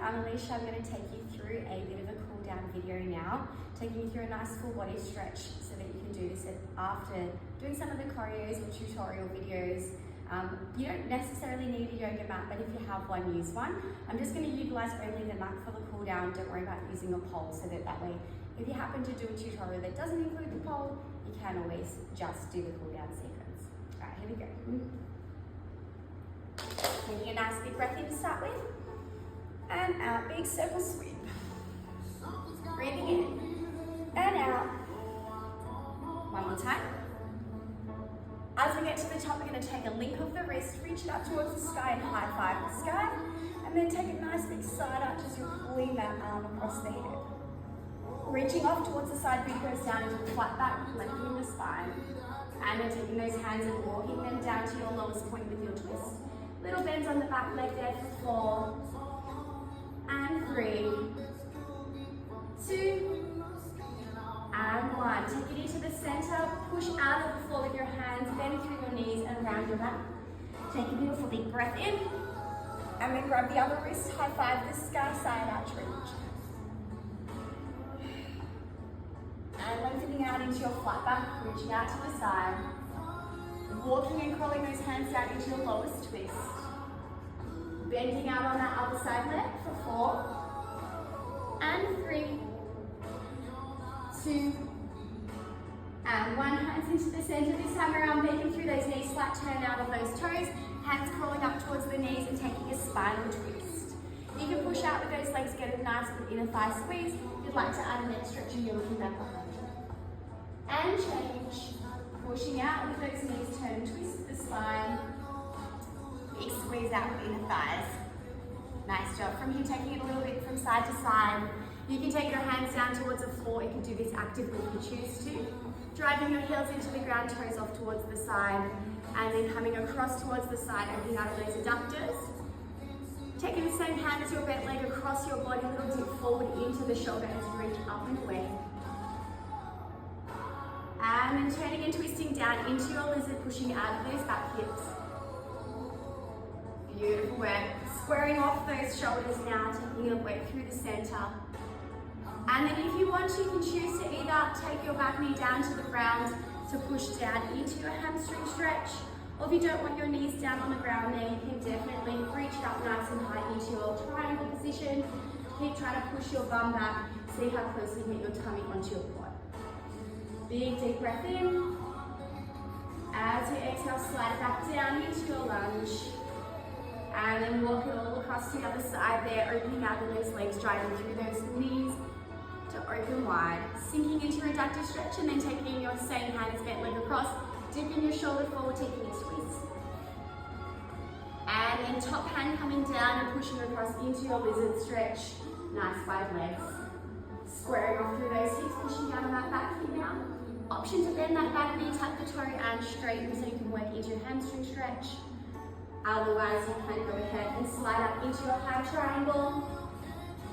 I'm Alicia. I'm going to take you through a bit of a cool down video now, taking you through a nice full body stretch so that you can do this after doing some of the choreos or tutorial videos. You don't necessarily need a yoga mat, but if you have one, use one. I'm just going to utilize only the mat for the cool down. Don't worry about using a pole, so that way, if you happen to do a tutorial that doesn't include the pole, you can always just do the cool down sequence. All right, here we go. Taking a nice big breath in to start with, and out, big circle sweep. Breathing in and out. One more time. As we get to the top, we're going to take a link of the wrist, reach it up towards the sky and high five the sky, and then take a nice big side arch as you're pulling that arm across the hip. Reaching off towards the side, big goes down into a flat back, lengthening the spine, and then taking those hands and walking them down to your lowest point with your twist. Little bends on the back leg there for 4, and 3, 2, and 1. Take it into the center, push out of the floor with your hands, bend through your knees and round your back. Take a beautiful deep breath in, and then grab the other wrist, high five the sky, side arch reach. And lengthening out into your flat back, reaching out to the side. Walking and crawling those hands down into your lowest twist. Bending out on that other side leg for 4, and 3, 2, and 1. Hands into the center. This time around, bending through those knees, flat turn out of those toes. Hands crawling up towards the knees and taking a spinal twist. You can push out with those legs, get a nice inner thigh squeeze. If you'd like to add a neck stretch, you're looking back behind you. And change. Pushing out with those knees, turn and twist the spine. Big squeeze out with inner thighs. Nice job. From here, taking it a little bit from side to side. You can take your hands down towards the floor. You can do this actively if you choose to. Driving your heels into the ground, toes off towards the side, and then coming across towards the side, opening out of those adductors. Taking the same hand as your bent leg across your body, a little dip forward into the shoulder as you reach up and away. And then turning and twisting down into your lizard, pushing out of those back hips. Beautiful work. Squaring off those shoulders now, taking it away through the center. And then if you want, you can choose to either take your back knee down to the ground to push down into your hamstring stretch, or if you don't want your knees down on the ground there, you can definitely reach up nice and high into your triangle position. Keep trying to push your bum back, see how close you can get your tummy onto your quad. Big deep breath in. As you exhale, slide it back down into your lunge. And then walk it all across to the other side there, opening out of those legs, driving through those knees to open wide. Sinking into your adductor stretch and then taking your same hand as bent leg across, dipping your shoulder forward, taking a twist. And then top hand coming down and pushing across into your lizard stretch. Nice wide legs. Squaring off through those hips, pushing down on that back hip now. Option to bend that back knee, tuck the toe and straighten so you can work into your hamstring stretch. Otherwise, you can go ahead and slide up into your high triangle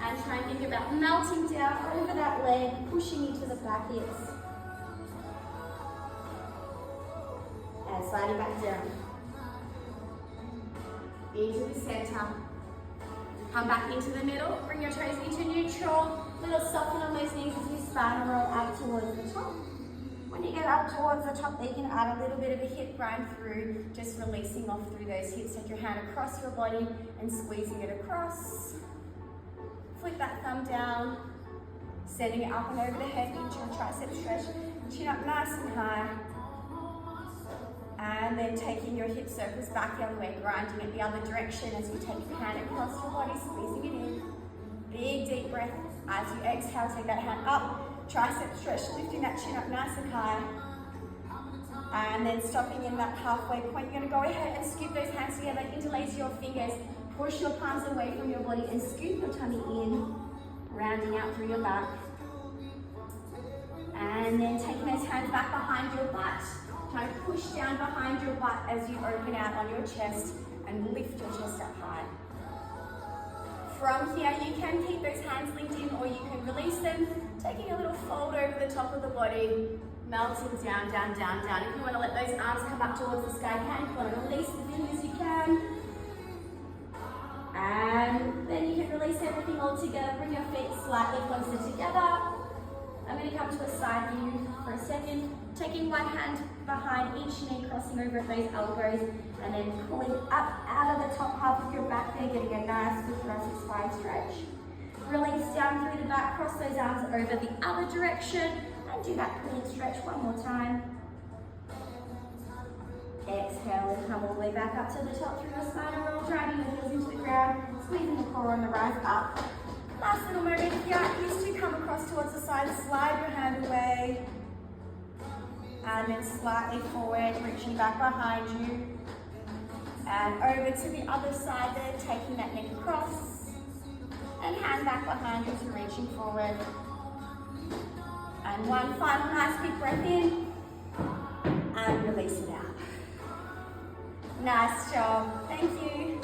and try and think about melting down over that leg, pushing into the back hips. And sliding back down. Into the center. Come back into the middle, bring your toes into neutral. Little soften on those knees as you spine roll up towards the top. When you get up towards the top, you can add a little bit of a hip grind through, just releasing off through those hips. Take your hand across your body and squeezing it across. Flip that thumb down, sending it up and over the head into your tricep stretch. Chin up nice and high. And then taking your hip circles back the other way, grinding it the other direction as you take your hand across your body, squeezing it in. Big deep breath. As you exhale, take that hand up, tricep stretch, lifting that chin up nice and high. And then stopping in that halfway point, you're going to go ahead and scoop those hands together, interlace your fingers, push your palms away from your body and scoop your tummy in, rounding out through your back. And then taking those hands back behind your butt, trying to push down behind your butt as you open out on your chest and lift your chest up high. From here, you can keep those hands linked in or you can release them, taking a little fold over the top of the body, melting down, down, down, down. If you want to let those arms come up towards the sky, you can. If you want to release the fingers, you can. And then you can release everything all together. Bring your feet slightly closer together. I'm going to come to a side view for a second. Taking one hand behind each knee, crossing over at those elbows, and then pulling up out of the top half of your back there, getting a nice good thoracic spine stretch. Release down through the back, cross those arms over the other direction, and do that clean stretch one more time. Exhale and come all the way back up to the top through your spinal roll, driving your heels into the ground, squeezing the core on the rise up. Last little moment here is to come across towards the side, slide your hand away, and then slightly forward, reaching back behind you, and over to the other side there, taking that neck across, and hand back behind you to reaching forward. And one final nice big breath in, and release it out. Nice job, thank you.